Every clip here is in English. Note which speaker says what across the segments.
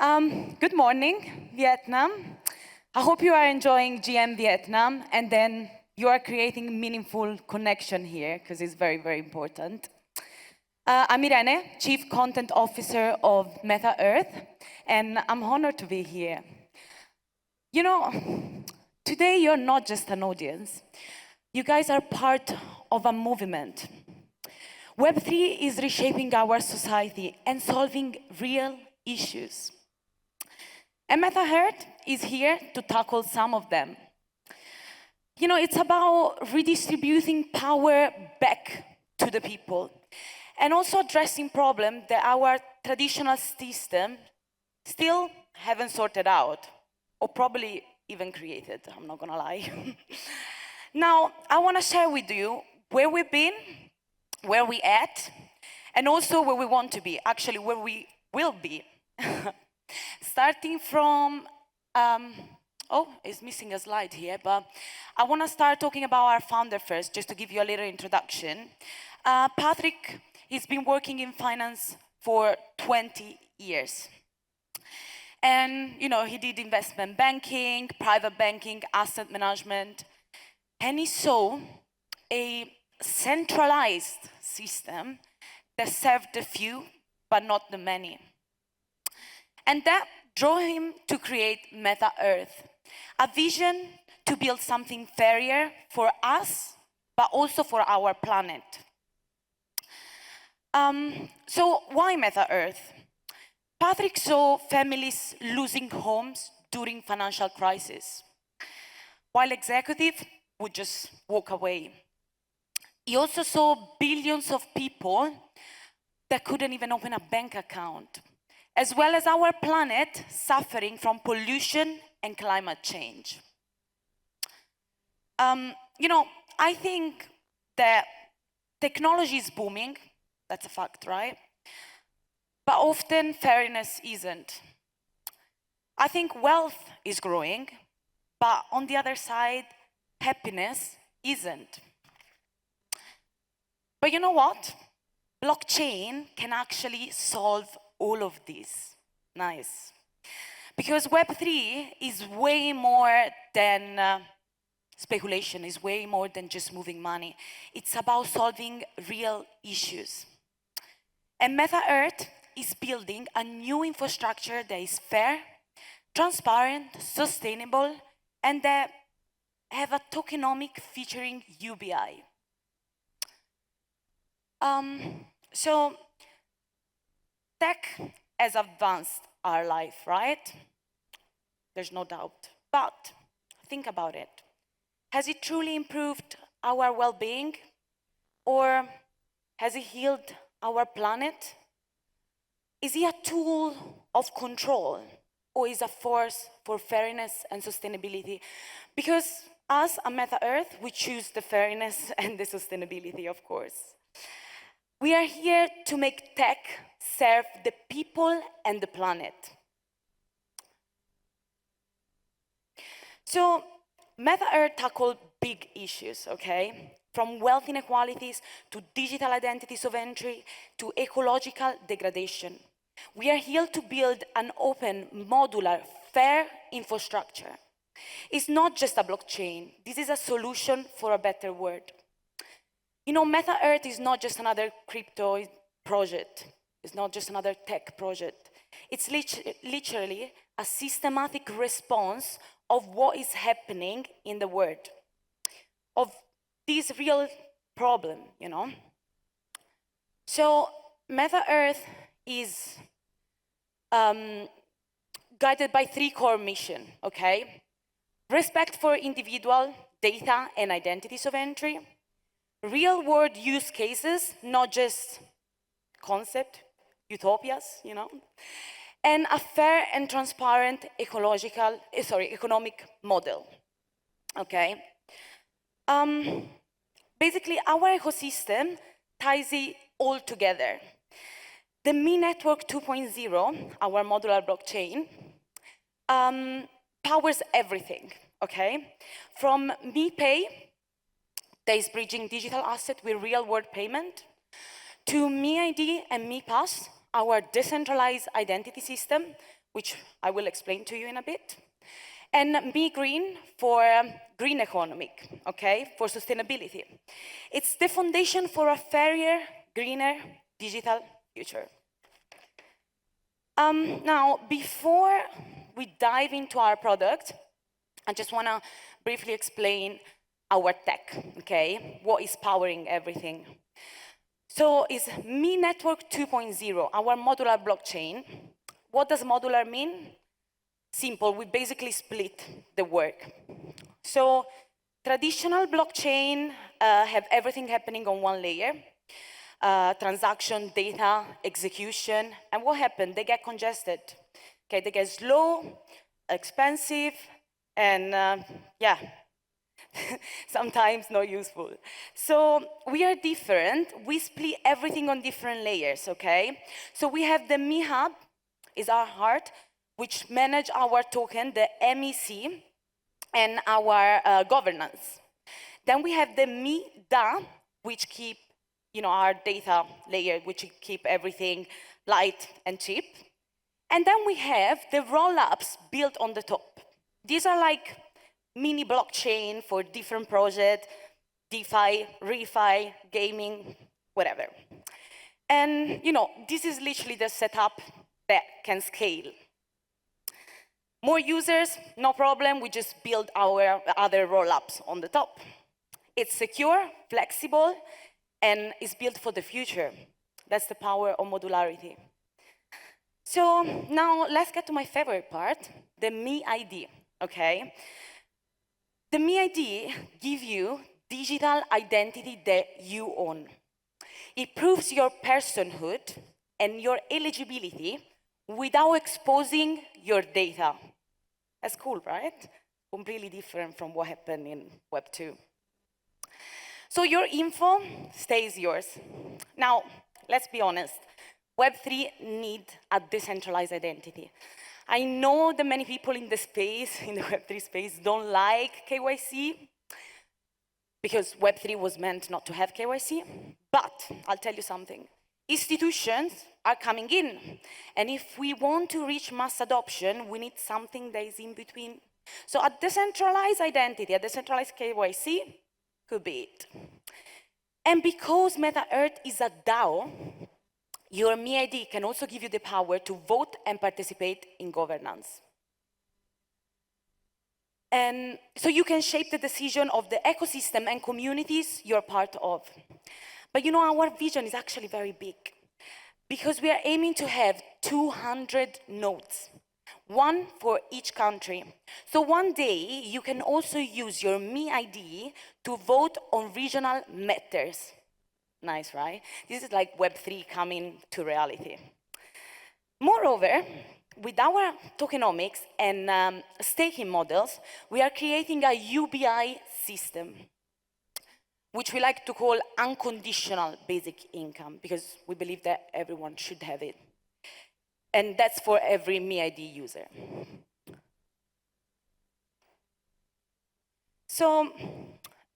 Speaker 1: Good morning, Vietnam. I hope you are enjoying GM Vietnam and then you are creating meaningful connection here because it's very, very important. I'm Irene, Chief Content Officer of MetaEarth, and I'm honored to be here. You know, today you're not just an audience. You guys are part of a movement. Web3 is reshaping our society and solving real issues. And MetaEarth is here to tackle some of them. You know, it's about redistributing power back to the people and also addressing problems that our traditional system still haven't sorted out or probably even created, I'm not gonna lie. Now, I wanna share with you where we've been, where we're at, and also where we want to be, actually where we will be. Starting from, it's missing a slide here, but I want to start talking about our founder first, just to give you a little introduction. Patrick has been working in finance for 20 years. And, you know, he did investment banking, private banking, asset management, and he saw a centralized system that served the few, but not the many. And that drove him to create MetaEarth, a vision to build something fairer for us, but also for our planet. So why MetaEarth? Patrick saw families losing homes during financial crisis, while executives would just walk away. He also saw billions of people that couldn't even open a bank account, as well as our planet suffering from pollution and climate change. You know, I think that technology is booming, that's a fact, right? But often fairness isn't. I think wealth is growing, but on the other side, happiness isn't. But you know what? Blockchain can actually solve all of this. Nice. Because Web3 is way more than speculation, is way more than just moving money. It's about solving real issues. And MetaEarth is building a new infrastructure that is fair, transparent, sustainable, and that have a tokenomic featuring UBI. So tech has advanced our life, right? There's no doubt. But think about it. Has it truly improved our well-being? Or has it healed our planet? Is it a tool of control? Or is it a force for fairness and sustainability? Because us at MetaEarth, we choose the fairness and the sustainability, of course. We are here to make tech serve the people and the planet. So MetaEarth tackled big issues, okay? From wealth inequalities to digital identities of entry to ecological degradation. We are here to build an open, modular, fair infrastructure. It's not just a blockchain. This is a solution for a better world. You know, MetaEarth is not just another crypto project. It's not just another tech project. It's literally a systematic response of what is happening in the world, of this real problem, you know. So MetaEarth is guided by 3 core missions, okay? Respect for individual data and identities of entry, real-world use cases, not just concept, utopias, you know, and a fair and transparent economic model, okay? Basically, our ecosystem ties it all together. The Me Network 2.0, our modular blockchain, powers everything, okay? From MePay, that is bridging digital asset with real-world payment, to MeID and MePass, our decentralized identity system, which I will explain to you in a bit. And Me Green for green economic, okay, for sustainability. It's the foundation for a fairer, greener digital future. Now, before we dive into our product, I just want to briefly explain our tech, okay? What is powering everything? So it's Me Network 2.0, our modular blockchain. What does modular mean? Simple, we basically split the work. So traditional blockchain have everything happening on one layer. Transaction, data, execution, and what happened? They get congested. Okay, they get slow, expensive, and yeah, sometimes not useful. So we are different. We split everything on different layers, okay? So we have the Me Hub, is our heart, which manage our token, the MEC, and our governance. Then we have the Me Da, which keep our data layer, which keep everything light and cheap. And then we have the roll-ups built on the top. These are like mini blockchain for different projects, DeFi, refi, gaming, whatever. And this is literally the setup that can scale. More users, no problem, we just build our other roll-ups on the top. It's secure, flexible, and is built for the future. That's the power of modularity. So now let's get to my favorite part, the Me ID, okay? The Me ID gives you digital identity that you own. It proves your personhood and your eligibility without exposing your data. That's cool, right? Completely different from what happened in Web 2. So your info stays yours. Now, let's be honest. Web3 needs a decentralized identity. I know that many people in the space, in the Web3 space, don't like KYC because Web3 was meant not to have KYC. But I'll tell you something. Institutions are coming in. And if we want to reach mass adoption, we need something that is in between. So a decentralized identity, a decentralized KYC, could be it. And because MetaEarth is a DAO, your Me ID can also give you the power to vote and participate in governance. And so you can shape the decision of the ecosystem and communities you're part of. But our vision is actually very big because we are aiming to have 200 nodes, one for each country. So one day, you can also use your Me ID to vote on regional matters. Nice, right? This is like Web3 coming to reality. Moreover, with our tokenomics and staking models, we are creating a UBI system, which we like to call unconditional basic income, because we believe that everyone should have it. And that's for every Me ID user. So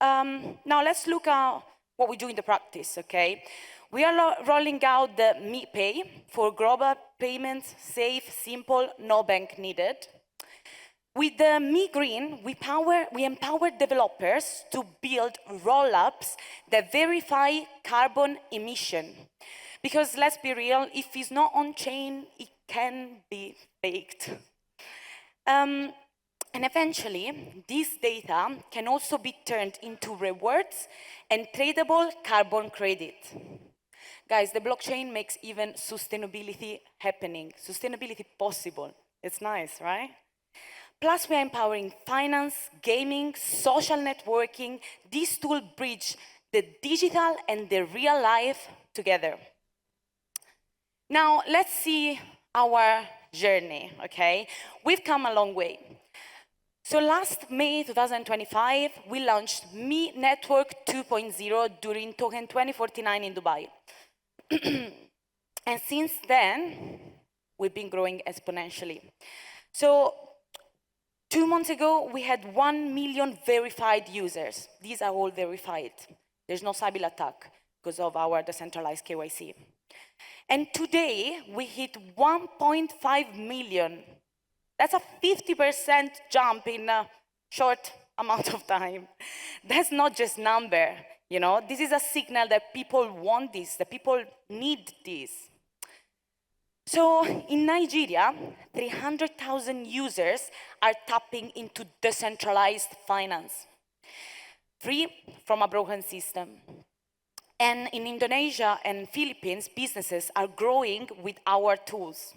Speaker 1: now let's look at what we do in the practice, okay? We are rolling out the Me Pay for global payments, safe, simple, no bank needed. With the Me Green, we empower developers to build roll-ups that verify carbon emission. Because let's be real, if it's not on-chain, it can be faked. And eventually, this data can also be turned into rewards and tradable carbon credit. Guys, the blockchain makes even sustainability happening, sustainability possible. It's nice, right? Plus, we are empowering finance, gaming, social networking. These tools bridge the digital and the real life together. Now, let's see our journey, okay? We've come a long way. So last May 2025, we launched Me Network 2.0 during Token 2049 in Dubai. And since then, we've been growing exponentially. So 2 months ago, we had 1 million verified users. These are all verified. There's no cyber attack because of our decentralized KYC. And today, we hit 1.5 million. That's a 50% jump in a short amount of time. That's not just number, you know? This is a signal that people want this, that people need this. So in Nigeria, 300,000 users are tapping into decentralized finance, free from a broken system. And in Indonesia and Philippines, businesses are growing with our tools.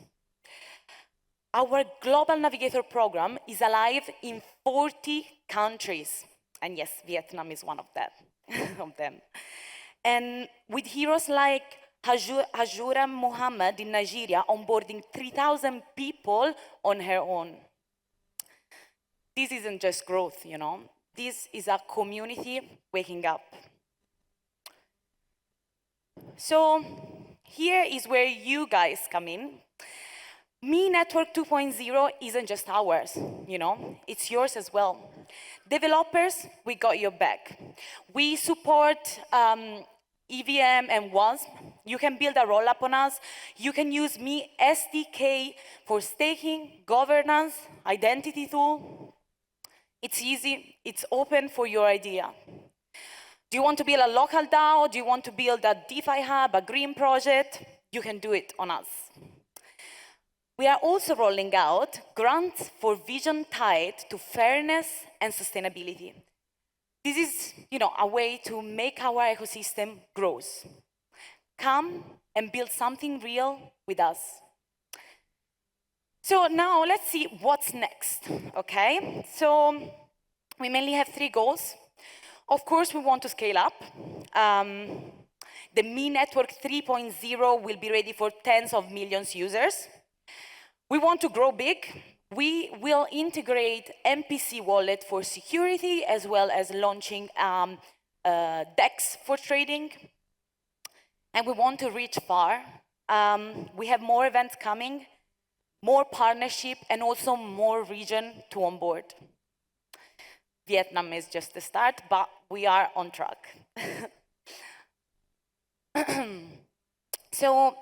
Speaker 1: Our Global Navigator program is alive in 40 countries. And yes, Vietnam is one of them. And with heroes like Hajura Muhammad in Nigeria onboarding 3,000 people on her own. This isn't just growth, you know. This is a community waking up. So here is where you guys come in. Me Network 2.0 isn't just ours, you know, it's yours as well. Developers, we got your back. We support EVM and WASP. You can build a roll-up on us. You can use Me SDK for staking, governance, identity tool. It's easy, it's open for your idea. Do you want to build a local DAO? Do you want to build a DeFi hub, a green project? You can do it on us. We are also rolling out grants for vision tied to fairness and sustainability. This is, you know, a way to make our ecosystem grow. Come and build something real with us. So now let's see what's next, okay? So we mainly have 3 goals. Of course, we want to scale up. The Me Network 3.0 will be ready for tens of millions of users. We want to grow big. We will integrate MPC wallet for security as well as launching DEX for trading. And we want to reach far. We have more events coming, more partnership, and also more region to onboard. Vietnam is just the start, but we are on track. So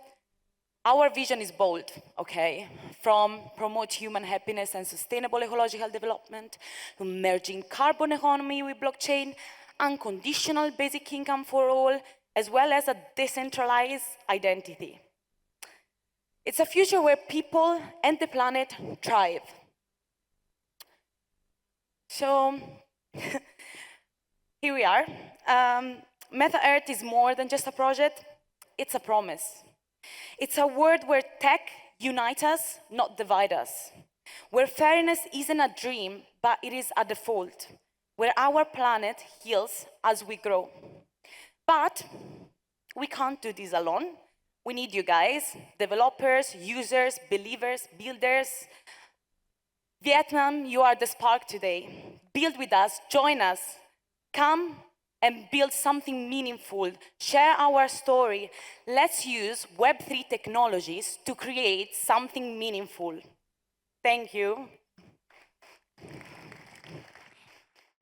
Speaker 1: our vision is bold, okay? From promote human happiness and sustainable ecological development, to merging carbon economy with blockchain, unconditional basic income for all, as well as a decentralized identity. It's a future where people and the planet thrive. So here we are. MetaEarth is more than just a project, it's a promise. It's a world where tech unites us, not divide us. Where fairness isn't a dream, but it is a default. Where our planet heals as we grow. But we can't do this alone. We need you guys, developers, users, believers, builders. Vietnam, you are the spark today. Build with us, join us. Come and build something meaningful. Share our story. Let's use Web3 technologies to create something meaningful. Thank you.